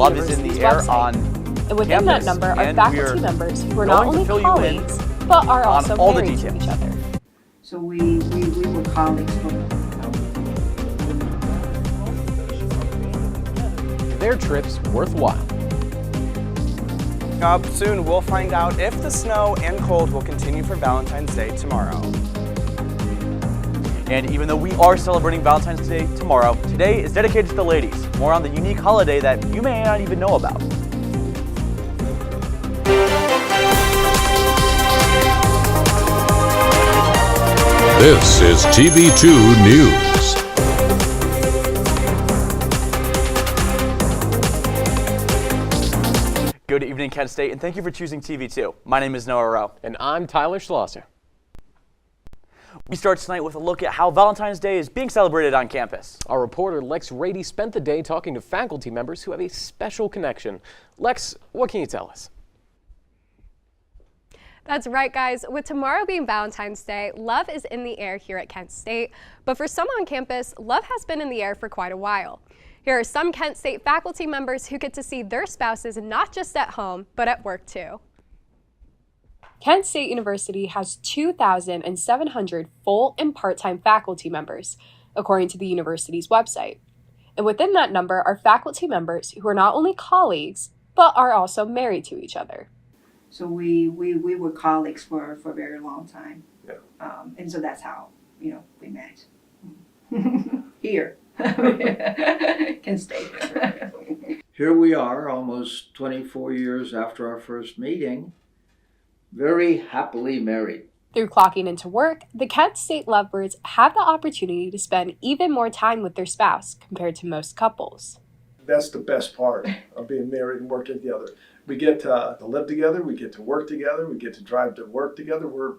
Love is in the air on and within that number are faculty members who are not only colleagues, but are also married to each other. So we were colleagues for their trips worthwhile. Up soon, we'll find out if the snow and cold will continue for Valentine's Day tomorrow. And even though we are celebrating Valentine's Day tomorrow, today is dedicated to the ladies. More on the unique holiday that you may not even know about. This is TV2 News. Good evening, Kent State, and thank you for choosing TV2. My name is Noah Rowe. And I'm Tyler Schlosser. We start tonight with a look at how Valentine's Day is being celebrated on campus. Our reporter Lex Rady spent the day talking to faculty members who have a special connection. Lex, what can you tell us? That's right, guys. With tomorrow being Valentine's Day, love is in the air here at Kent State. But for some on campus, love has been in the air for quite a while. Here are some Kent State faculty members who get to see their spouses not just at home, but at work too. Kent State University has 2,700 full and part-time faculty members, according to the university's website. And within that number are faculty members who are not only colleagues, but are also married to each other. So we were colleagues for a very long time. Yeah. And so that's how, we met. Here. Kent State. Here we are, almost 24 years after our first meeting, very happily married. Through clocking into work, the Kent State lovebirds have the opportunity to spend even more time with their spouse compared to most couples. That's the best part of being married and working together. We get to live together, we get to work together, we get to drive to work together. We're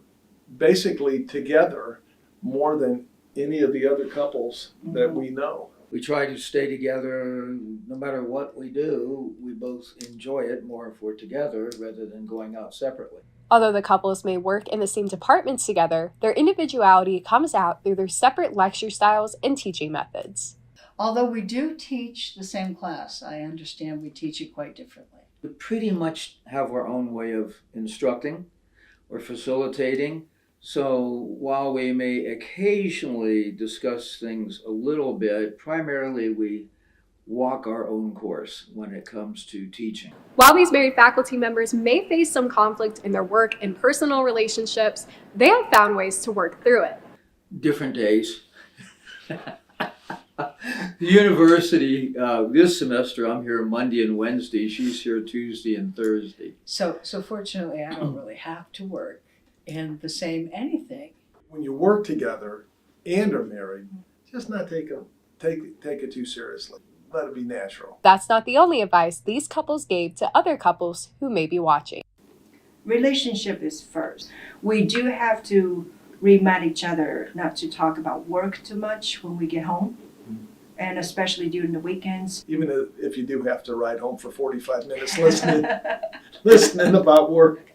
basically together more than any of the other couples that we know. We try to stay together no matter what we do. We both enjoy it more if we're together rather than going out separately. Although the couples may work in the same departments together, their individuality comes out through their separate lecture styles and teaching methods. Although we do teach the same class, I understand we teach it quite differently. We pretty much have our own way of instructing or facilitating. So while we may occasionally discuss things a little bit, primarily we walk our own course when it comes to teaching. While these married faculty members may face some conflict in their work and personal relationships, they have found ways to work through it. Different days. The university, this semester, I'm here Monday and Wednesday. She's here Tuesday and Thursday. So fortunately, I don't really have to work in the same anything. When you work together and are married, just not take it too seriously. Let it be natural. That's not the only advice these couples gave to other couples who may be watching. Relationship is first. We do have to remind each other not to talk about work too much when we get home. And especially during the weekends. Even if you do have to ride home for 45 minutes listening about work.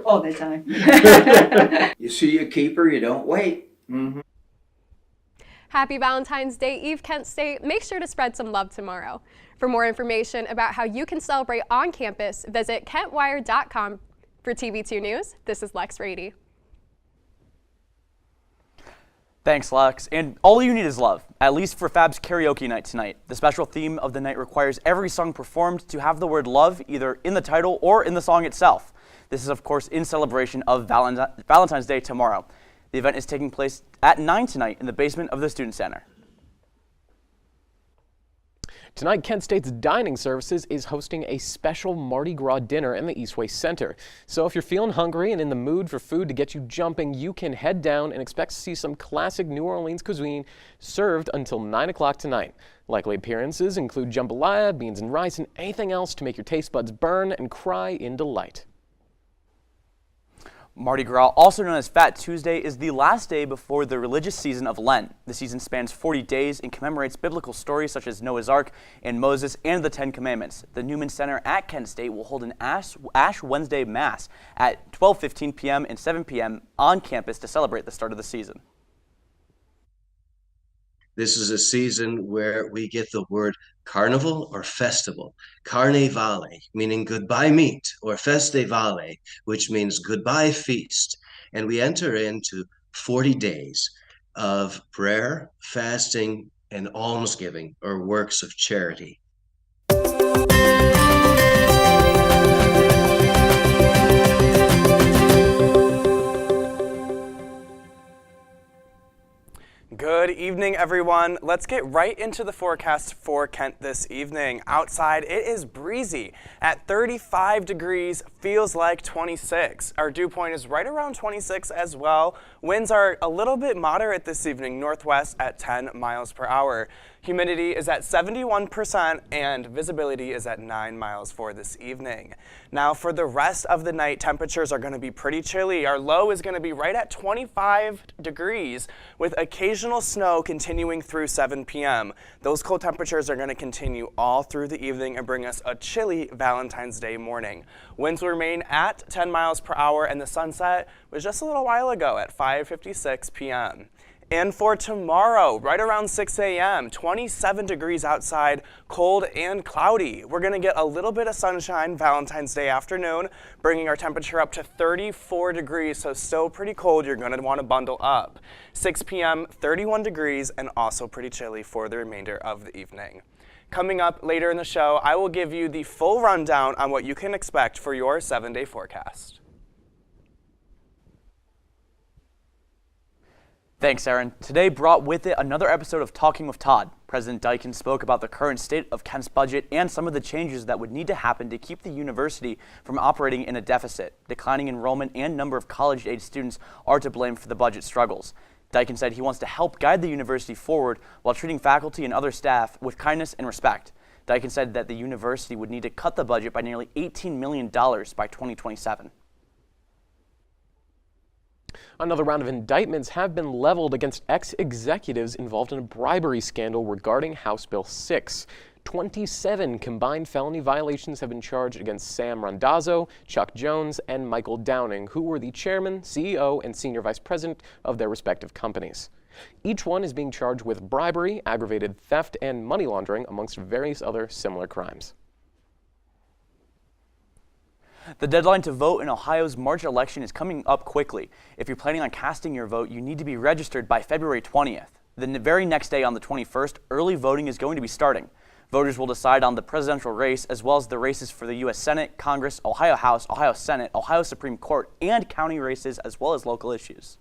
All the time. You see a keeper, you don't wait. Mm-hmm. Happy Valentine's Day Eve, Kent State. Make sure to spread some love tomorrow. For more information about how you can celebrate on campus, visit kentwire.com. For TV2 News, this is Lex Rady. Thanks, Lex. And all you need is love, at least for Fab's karaoke night tonight. The special theme of the night requires every song performed to have the word love either in the title or in the song itself. This is, of course, in celebration of Valentine's Day tomorrow. The event is taking place at 9 tonight in the basement of the Student Center. Tonight, Kent State's Dining Services is hosting a special Mardi Gras dinner in the Eastway Center. So if you're feeling hungry and in the mood for food to get you jumping, you can head down and expect to see some classic New Orleans cuisine served until 9 o'clock tonight. Likely appearances include jambalaya, beans and rice, and anything else to make your taste buds burn and cry in delight. Mardi Gras, also known as Fat Tuesday, is the last day before the religious season of Lent. The season spans 40 days and commemorates biblical stories such as Noah's Ark and Moses and the Ten Commandments. The Newman Center at Kent State will hold an Ash Wednesday Mass at 12:15 p.m. and 7 p.m. on campus to celebrate the start of the season. This is a season where we get the word carnival or festival. Carnevale, meaning goodbye meat, or festivale, which means goodbye feast. And we enter into 40 days of prayer, fasting, and almsgiving, or works of charity. Good evening, everyone. Let's get right into the forecast for Kent this evening. Outside, it is breezy at 35 degrees, feels like 26. Our dew point is right around 26 as well. Winds are a little bit moderate this evening, northwest at 10 miles per hour. Humidity is at 71% and visibility is at 9 miles for this evening. Now for the rest of the night, temperatures are going to be pretty chilly. Our low is going to be right at 25 degrees with occasional snow continuing through 7 p.m. Those cold temperatures are going to continue all through the evening and bring us a chilly Valentine's Day morning. Winds will remain at 10 miles per hour and the sunset was just a little while ago at 5:56 p.m. And for tomorrow, right around 6 a.m., 27 degrees outside, cold and cloudy. We're going to get a little bit of sunshine Valentine's Day afternoon, bringing our temperature up to 34 degrees, so still pretty cold. You're going to want to bundle up. 6 p.m., 31 degrees, and also pretty chilly for the remainder of the evening. Coming up later in the show, I will give you the full rundown on what you can expect for your 7-day forecast. Thanks, Aaron. Today brought with it another episode of Talking with Todd. President Dykens spoke about the current state of Kent's budget and some of the changes that would need to happen to keep the university from operating in a deficit. Declining enrollment and number of college-age students are to blame for the budget struggles. Dykens said he wants to help guide the university forward while treating faculty and other staff with kindness and respect. Dykens said that the university would need to cut the budget by nearly $18 million by 2027. Another round of indictments have been leveled against ex-executives involved in a bribery scandal regarding House Bill 6. 27 combined felony violations have been charged against Sam Randazzo, Chuck Jones, and Michael Downing, who were the chairman, CEO, and senior vice president of their respective companies. Each one is being charged with bribery, aggravated theft, and money laundering, amongst various other similar crimes. The deadline to vote in Ohio's March election is coming up quickly. If you're planning on casting your vote, you need to be registered by February 20th. The very next day on the 21st, early voting is going to be starting. Voters will decide on the presidential race as well as the races for the U.S. Senate, Congress, Ohio House, Ohio Senate, Ohio Supreme Court, and county races as well as local issues.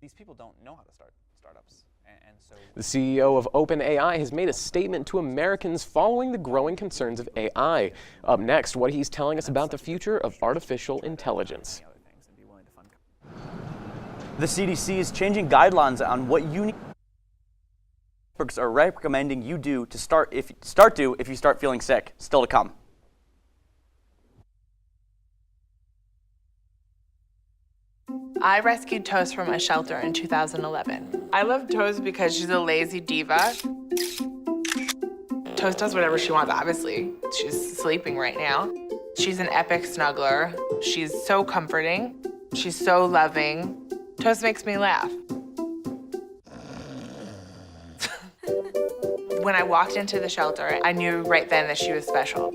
These people don't know how to start startups. And so the CEO of OpenAI has made a statement to Americans following the growing concerns of AI. Up next, what he's telling us about the future of artificial intelligence. The CDC is changing guidelines on what are recommending you do to start if you start feeling sick. Still to come. I rescued Toast from a shelter in 2011. I love Toast because she's a lazy diva. Toast does whatever she wants, obviously. She's sleeping right now. She's an epic snuggler. She's so comforting. She's so loving. Toast makes me laugh. When I walked into the shelter, I knew right then that she was special.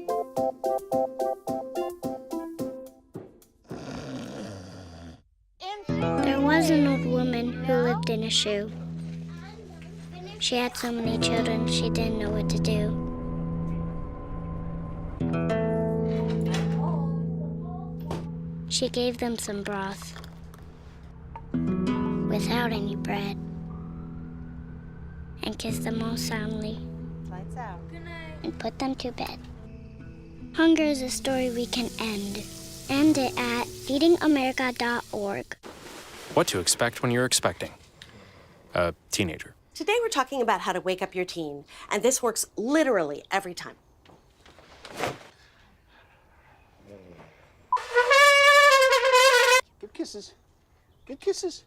There was an old woman who lived in a shoe. She had so many children, she didn't know what to do. She gave them some broth without any bread and kissed them all soundly. Lights out. Good night. And put them to bed. Hunger is a story we can end. End it at feedingamerica.org. What to expect when you're expecting a teenager. Today we're talking about how to wake up your teen, and this works literally every time. Good kisses. Good kisses.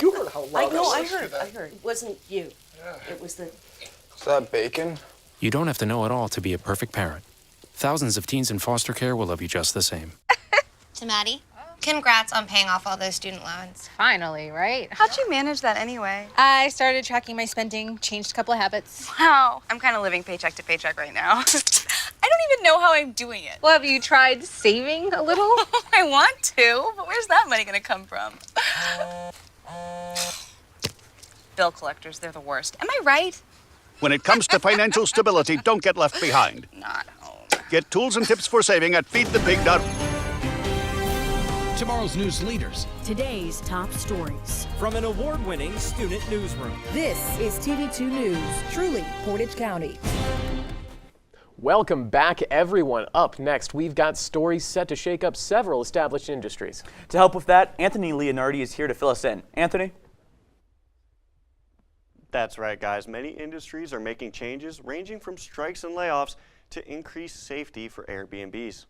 You heard how loud I heard. It wasn't you. Yeah. It was the... Is that bacon? You don't have to know it all to be a perfect parent. Thousands of teens in foster care will love you just the same. To Maddie. Congrats on paying off all those student loans. Finally, right? How'd you manage that anyway? I started tracking my spending, changed a couple of habits. Wow, I'm kind of living paycheck to paycheck right now. I don't even know how I'm doing it. Well, have you tried saving a little? I want to, but where's that money gonna come from? Bill collectors, they're the worst. Am I right? When it comes to financial stability, don't get left behind. Not home. Get tools and tips for saving at feedthepig.com. Tomorrow's news leaders. Today's top stories. From an award-winning student newsroom. This is TV2 News, truly Portage County. Welcome back, everyone. Up next, we've got stories set to shake up several established industries. To help with that, Anthony Leonardi is here to fill us in. Anthony? That's right, guys. Many industries are making changes ranging from strikes and layoffs to increase safety for Airbnbs.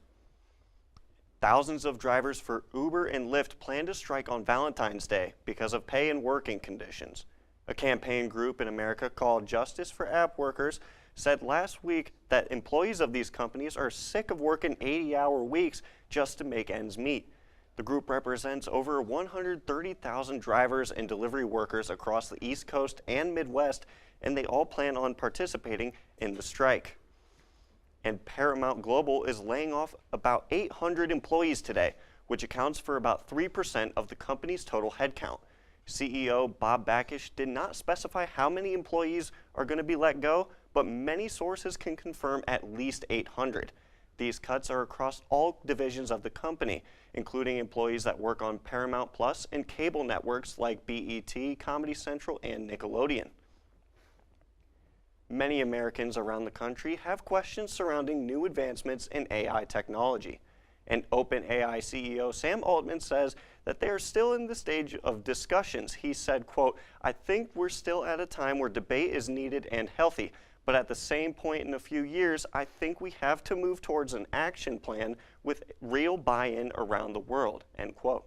Thousands of drivers for Uber and Lyft plan to strike on Valentine's Day because of pay and working conditions. A campaign group in America called Justice for App Workers said last week that employees of these companies are sick of working 80-hour weeks just to make ends meet. The group represents over 130,000 drivers and delivery workers across the East Coast and Midwest, and they all plan on participating in the strike. And Paramount Global is laying off about 800 employees today, which accounts for about 3% of the company's total headcount. CEO Bob Bakish did not specify how many employees are going to be let go, but many sources can confirm at least 800. These cuts are across all divisions of the company, including employees that work on Paramount Plus and cable networks like BET, Comedy Central, and Nickelodeon. Many Americans around the country have questions surrounding new advancements in AI technology. And OpenAI CEO Sam Altman says that they are still in the stage of discussions. He said, quote, "I think we're still at a time where debate is needed and healthy, but at the same point in a few years, I think we have to move towards an action plan with real buy-in around the world," end quote.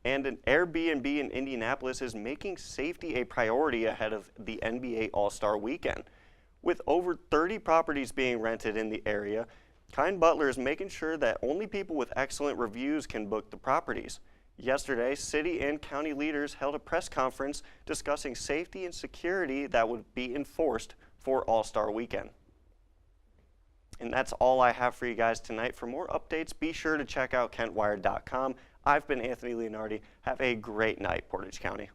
And an Airbnb in Indianapolis is making safety a priority ahead of the NBA All-Star Weekend. With over 30 properties being rented in the area, Kind Butler is making sure that only people with excellent reviews can book the properties. Yesterday, city and county leaders held a press conference discussing safety and security that would be enforced for All-Star Weekend. And that's all I have for you guys tonight. For more updates, be sure to check out KentWire.com. I've been Anthony Leonardi. Have a great night, Portage County.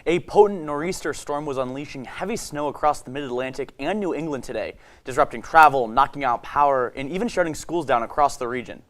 A potent nor'easter storm was unleashing heavy snow across the mid-Atlantic and New England today, disrupting travel, knocking out power, and even shutting schools down across the region.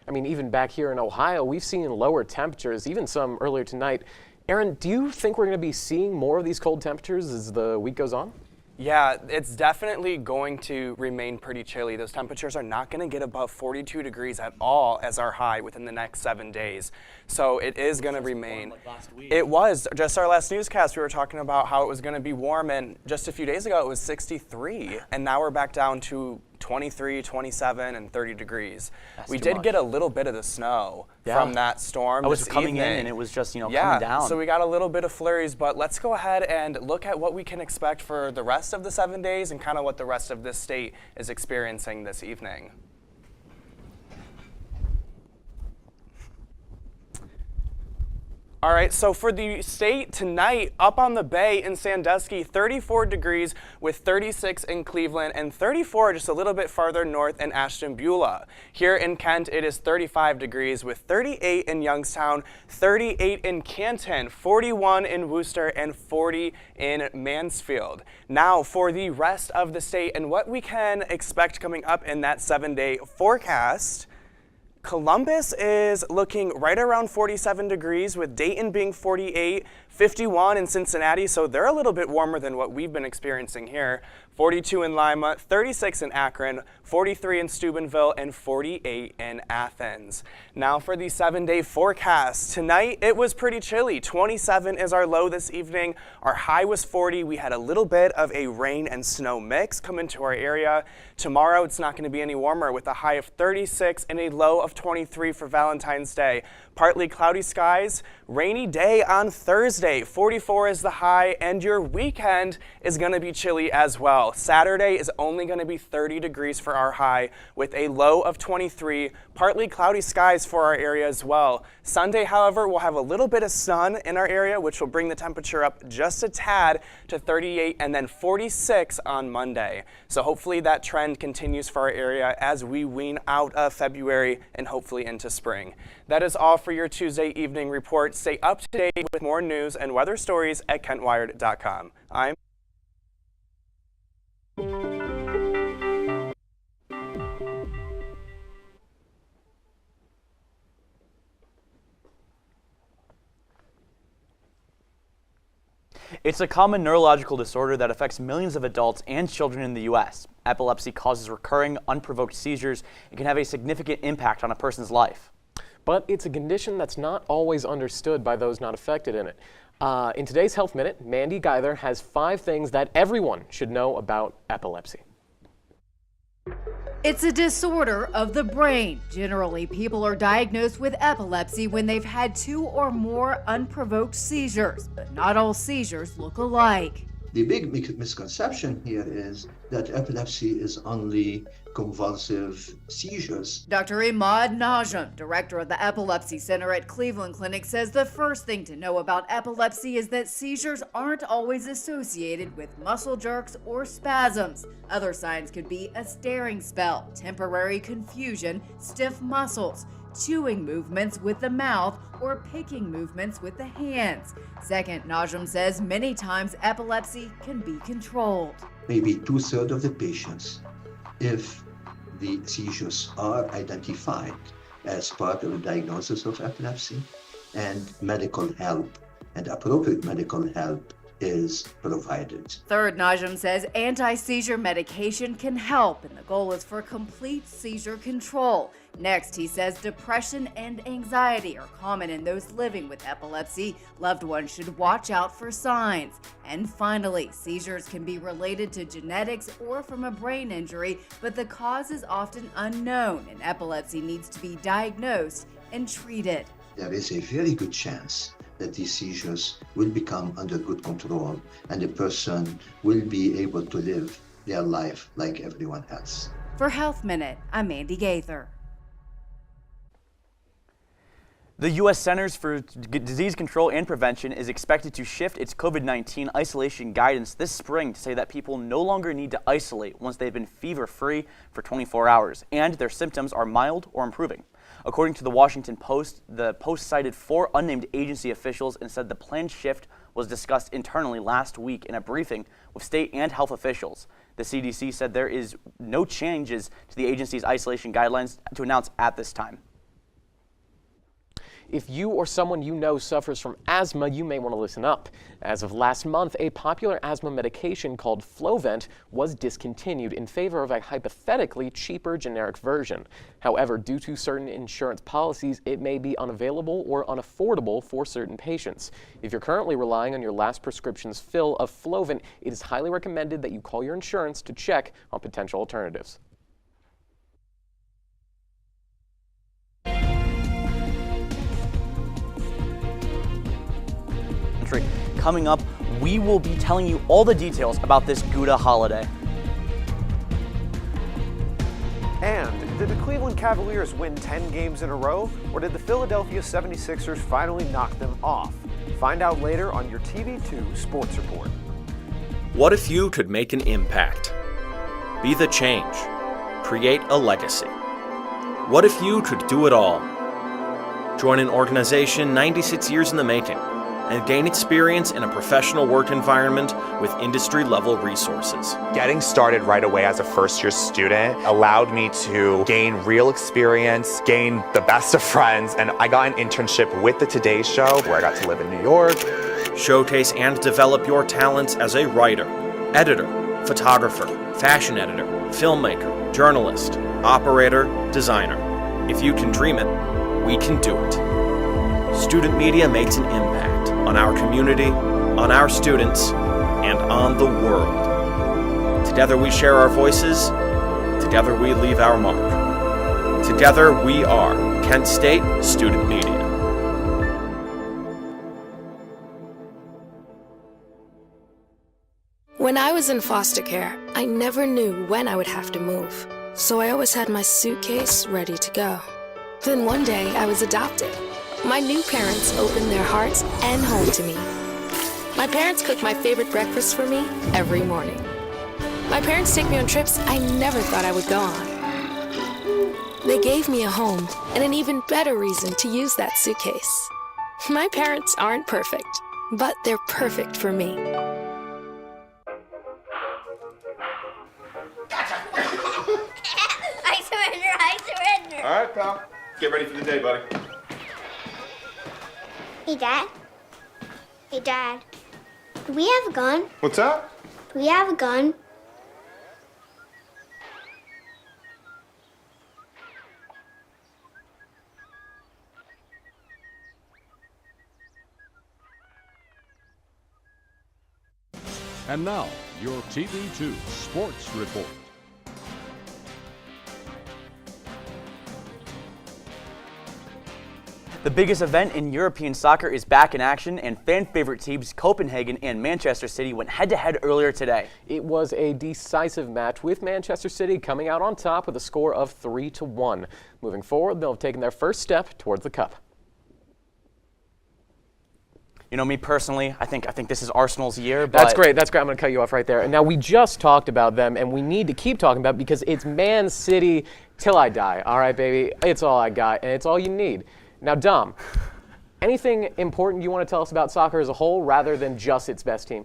I mean, even back here in Ohio, we've seen lower temperatures, even some earlier tonight. Aaron, do you think we're going to be seeing more of these cold temperatures as the week goes on? Yeah, it's definitely going to remain pretty chilly. Those temperatures are not going to get above 42 degrees at all as our high within the next 7 days. So it is going to remain. It was. Just our last newscast, we were talking about how it was going to be warm, and just a few days ago it was 63, and now we're back down to 23, 27, and 30 degrees. We did get a little bit of the snow from that storm. I was coming in and it was just, coming down. So we got a little bit of flurries, but let's go ahead and look at what we can expect for the rest of the 7 days and kind of what the rest of this state is experiencing this evening. All right, so for the state tonight, up on the bay in Sandusky, 34 degrees with 36 in Cleveland and 34 just a little bit farther north in Ashtabula. Here in Kent, it is 35 degrees with 38 in Youngstown, 38 in Canton, 41 in Worcester, and 40 in Mansfield. Now for the rest of the state and what we can expect coming up in that 7-day forecast. Columbus is looking right around 47 degrees with Dayton being 48, 51 in Cincinnati, so they're a little bit warmer than what we've been experiencing here. 42 in Lima, 36 in Akron, 43 in Steubenville, and 48 in Athens. Now for the 7-day forecast. Tonight, it was pretty chilly. 27 is our low this evening. Our high was 40. We had a little bit of a rain and snow mix come into our area. Tomorrow, it's not going to be any warmer with a high of 36 and a low of 23 for Valentine's Day. Partly cloudy skies, rainy day on Thursday. 44 is the high, and your weekend is going to be chilly as well. Saturday is only going to be 30 degrees for our high with a low of 23. Partly cloudy skies for our area as well. Sunday, however, we'll have a little bit of sun in our area, which will bring the temperature up just a tad to 38 and then 46 on Monday. So hopefully that trend continues for our area as we wean out of February and hopefully into spring. That is all for your Tuesday evening report. Stay up to date with more news and weather stories at kentwired.com. I'm It's a common neurological disorder that affects millions of adults and children in the U.S. Epilepsy causes recurring, unprovoked seizures and can have a significant impact on a person's life. But it's a condition that's not always understood by those not affected in it. In today's Health Minute, Mandy Geither has 5 things that everyone should know about epilepsy. It's a disorder of the brain. Generally, people are diagnosed with epilepsy when they've had 2 or more unprovoked seizures, but not all seizures look alike. The big misconception here is that epilepsy is only convulsive seizures. Dr. Imad Najm, director of the Epilepsy Center at Cleveland Clinic, says the first thing to know about epilepsy is that seizures aren't always associated with muscle jerks or spasms. Other signs could be a staring spell, temporary confusion, stiff muscles, chewing movements with the mouth, or picking movements with the hands. Second, Najm says many times epilepsy can be controlled. Maybe 2/3 of the patients, if the seizures are identified as part of a diagnosis of epilepsy and medical help and appropriate medical help is provided. Third, Najm says anti-seizure medication can help, and the goal is for complete seizure control. Next, he says depression and anxiety are common in those living with epilepsy. Loved ones should watch out for signs. And finally, seizures can be related to genetics or from a brain injury, but the cause is often unknown, and epilepsy needs to be diagnosed and treated. There is a very good chance that these seizures will become under good control and the person will be able to live their life like everyone else. For Health Minute, I'm Mandy Gaither. The U.S. Centers for Disease Control and Prevention is expected to shift its COVID-19 isolation guidance this spring to say that people no longer need to isolate once they've been fever-free for 24 hours and their symptoms are mild or improving. According to the Washington Post, the Post cited 4 unnamed agency officials and said the planned shift was discussed internally last week in a briefing with state and health officials. The CDC said there is no changes to the agency's isolation guidelines to announce at this time. If you or someone you know suffers from asthma, you may want to listen up. As of last month, a popular asthma medication called Flovent was discontinued in favor of a hypothetically cheaper generic version. However, due to certain insurance policies, it may be unavailable or unaffordable for certain patients. If you're currently relying on your last prescription's fill of Flovent, it is highly recommended that you call your insurance to check on potential alternatives. Coming up, we will be telling you all the details about this Gouda holiday. And did the Cleveland Cavaliers win 10 games in a row, or did the Philadelphia 76ers finally knock them off? Find out later on your TV2 Sports Report. What if you could make an impact? Be the change. Create a legacy. What if you could do it all? Join an organization 96 years in the making and gain experience in a professional work environment with industry-level resources. Getting started right away as a first-year student allowed me to gain real experience, gain the best of friends, and I got an internship with the Today Show where I got to live in New York. Showcase and develop your talents as a writer, editor, photographer, fashion editor, filmmaker, journalist, operator, designer. If you can dream it, we can do it. Student media makes an impact on our community, on our students, and on the world. Together we share our voices, together we leave our mark. Together we are Kent State Student Media. When I was in foster care, I never knew when I would have to move, so I always had my suitcase ready to go. Then one day, I was adopted. My new parents opened their hearts and home to me. My parents cook my favorite breakfast for me every morning. My parents take me on trips I never thought I would go on. They gave me a home and an even better reason to use that suitcase. My parents aren't perfect, but they're perfect for me. I surrender. All right, pal. Get ready for the day, buddy. Hey, Dad. Hey, Dad. Do we have a gun? What's that? Do we have a gun? And now, your TV2 Sports Report. The biggest event in European soccer is back in action, and fan-favorite teams Copenhagen and Manchester City went head-to-head earlier today. It was a decisive match, with Manchester City coming out on top with a score of 3-1. Moving forward, they'll have taken their first step towards the cup. You know, me personally, I think this is Arsenal's year. But That's great. I'm going to cut you off right there. And now we just talked about them, and we need to keep talking about it because it's Man City till I die. All right, baby. It's all I got, and it's all you need. Now, Dom, anything important you want to tell us about soccer as a whole rather than just its best team?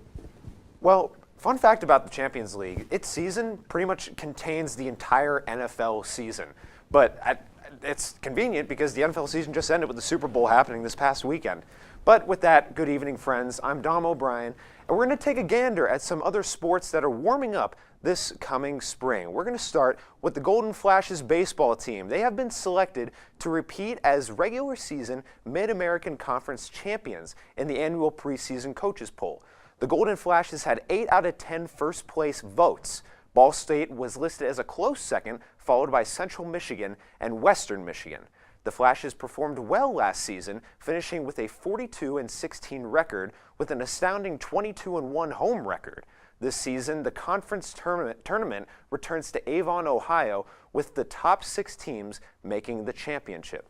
Well, fun fact about the Champions League, its season pretty much contains the entire NFL season. But it's convenient because the NFL season just ended with the Super Bowl happening this past weekend. But with that, good evening, friends. I'm Dom O'Brien, and we're going to take a gander at some other sports that are warming up this coming spring. We're going to start with the Golden Flashes baseball team. They have been selected to repeat as regular season Mid-American Conference champions in the annual preseason coaches poll. The Golden Flashes had 8 out of 10 first place votes. Ball State was listed as a close second, followed by Central Michigan and Western Michigan. The Flashes performed well last season, finishing with a 42-16 record with an astounding 22-1 home record. This season, the conference tournament returns to Avon, Ohio, with the top 6 teams making the championship.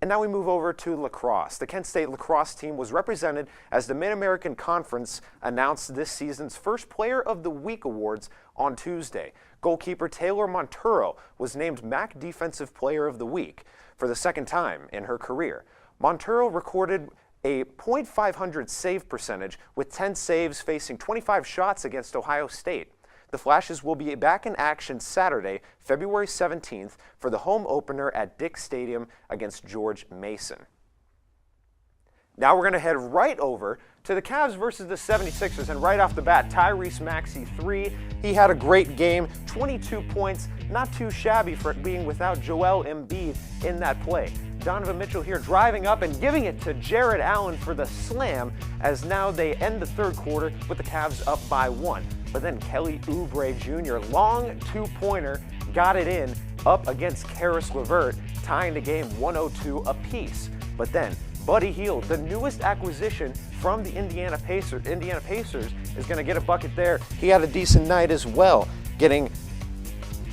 And now we move over to lacrosse. The Kent State lacrosse team was represented as the Mid-American Conference announced this season's first Player of the Week awards on Tuesday. Goalkeeper Taylor Monturo was named MAC Defensive Player of the Week for the second time in her career. Monturo recorded a .500 save percentage with 10 saves facing 25 shots against Ohio State. The Flashes will be back in action Saturday, February 17th for the home opener at Dick Stadium against George Mason. Now we're going to head right over to the Cavs versus the 76ers, and right off the bat, Tyrese Maxey 3. He had a great game, 22 points, not too shabby for being without Joel Embiid in that play. Donovan Mitchell here driving up and giving it to Jared Allen for the slam, as now they end the third quarter with the Cavs up by 1. But then Kelly Oubre Jr., long two-pointer, got it in up against Karis LeVert, tying the game 102 apiece. But then Buddy Hield, the newest acquisition from the Indiana Pacers, is going to get a bucket there. He had a decent night as well, getting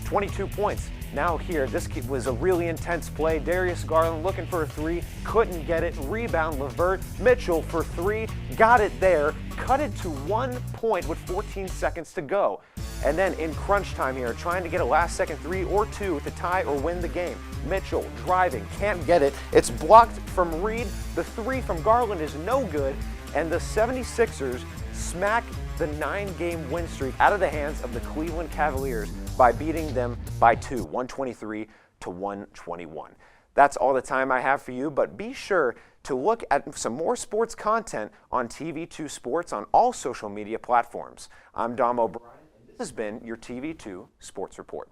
22 points. Now here, this was a really intense play. Darius Garland looking for a 3, couldn't get it. Rebound, LeVert. Mitchell for 3, got it there. Cut it to 1 point with 14 seconds to go. And then in crunch time here, trying to get a last-second 3 or 2 to tie or win the game. Mitchell driving, can't get it. It's blocked from Reed. The 3 from Garland is no good. And the 76ers smack the 9-game win streak out of the hands of the Cleveland Cavaliers by beating them by 2, 123-121. That's all the time I have for you, but be sure to look at some more sports content on TV2 Sports on all social media platforms. I'm Dom O'Brien, and this has been your TV2 Sports Report.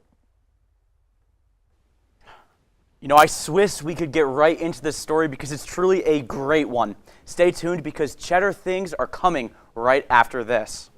You know, I wish we could get right into this story because it's truly a great one. Stay tuned because Cheddar Things are coming right after this.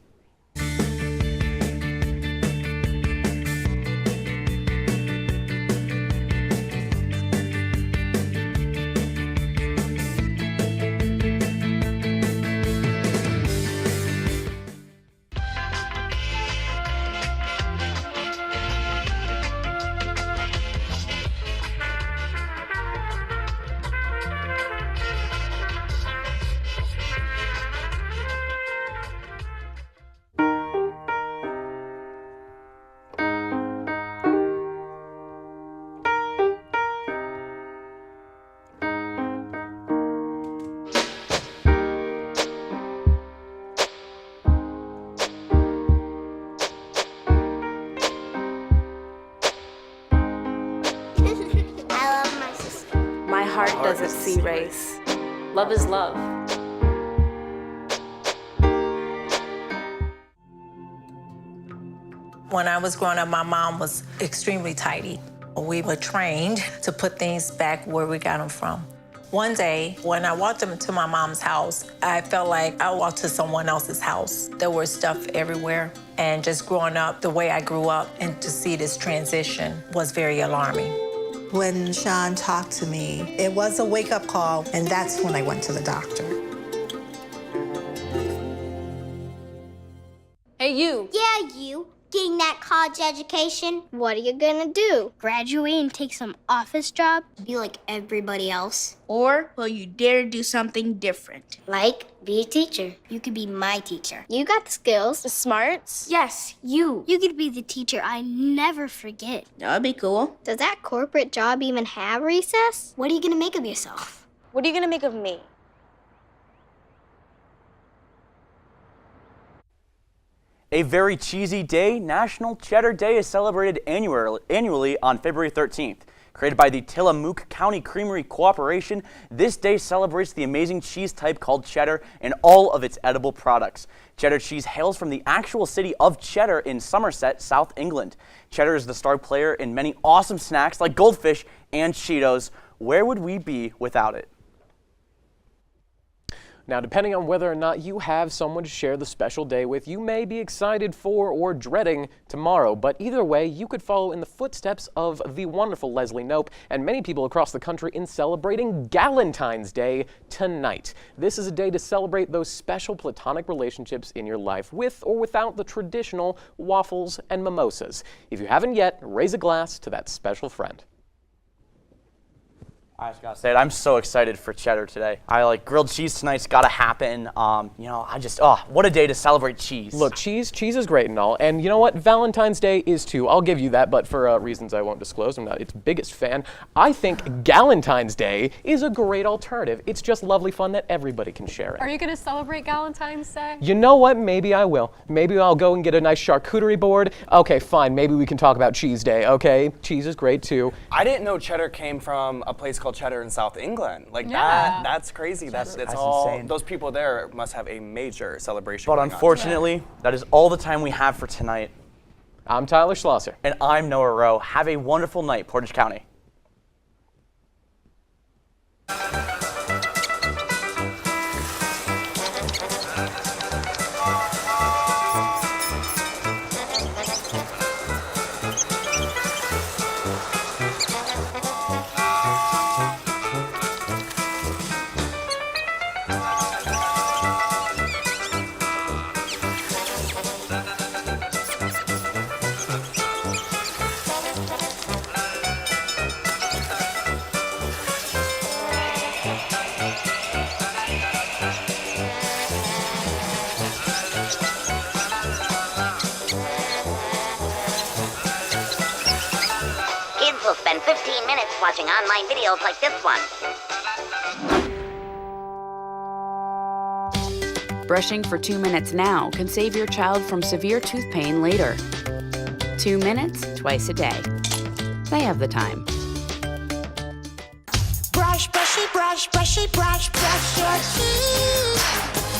Desert Sea Race. Love is love. When I was growing up, my mom was extremely tidy. We were trained to put things back where we got them from. One day, when I walked into my mom's house, I felt like I walked to someone else's house. There was stuff everywhere. And just growing up the way I grew up and to see this transition was very alarming. When Sean talked to me, it was a wake-up call, and that's when I went to the doctor. Hey, you. Yeah, you. Getting that college education? What are you gonna do? Graduate and take some office job? Be like everybody else? Or will you dare do something different? Like, be a teacher. You could be my teacher. You got the skills. The smarts. Yes, you. You could be the teacher I never forget. That'd be cool. Does that corporate job even have recess? What are you gonna make of yourself? What are you gonna make of me? A very cheesy day, National Cheddar Day, is celebrated annually on February 13th. Created by the Tillamook County Creamery Cooperation, this day celebrates the amazing cheese type called cheddar and all of its edible products. Cheddar cheese hails from the actual city of Cheddar in Somerset, South England. Cheddar is the star player in many awesome snacks like Goldfish and Cheetos. Where would we be without it? Now, depending on whether or not you have someone to share the special day with, you may be excited for or dreading tomorrow. But either way, you could follow in the footsteps of the wonderful Leslie Knope and many people across the country in celebrating Galentine's Day tonight. This is a day to celebrate those special platonic relationships in your life with or without the traditional waffles and mimosas. If you haven't yet, raise a glass to that special friend. I just gotta say it, I'm so excited for cheddar today. Grilled cheese tonight's gotta happen. What a day to celebrate cheese. Look, cheese is great and all, and you know what? Valentine's Day is too. I'll give you that, but for reasons I won't disclose, I'm not its biggest fan. I think Galentine's Day is a great alternative. It's just lovely fun that everybody can share it. Are you going to celebrate Galentine's Day? You know what? Maybe I will. Maybe I'll go and get a nice charcuterie board. Okay, fine. Maybe we can talk about Cheese Day, okay? Cheese is great too. I didn't know cheddar came from a place called Cheddar in South England. That's crazy. That's all. Insane. Those people there must have a major celebration. But going on unfortunately, that is all the time we have for tonight. I'm Tyler Schlosser. And I'm Noah Rowe. Have a wonderful night, Portage County. Kids will spend 15 minutes watching online videos like this one. Brushing for 2 minutes now can save your child from severe tooth pain later. 2 minutes, twice a day. They have the time. Brush, brushy, brush, brushy, brush, brush your teeth.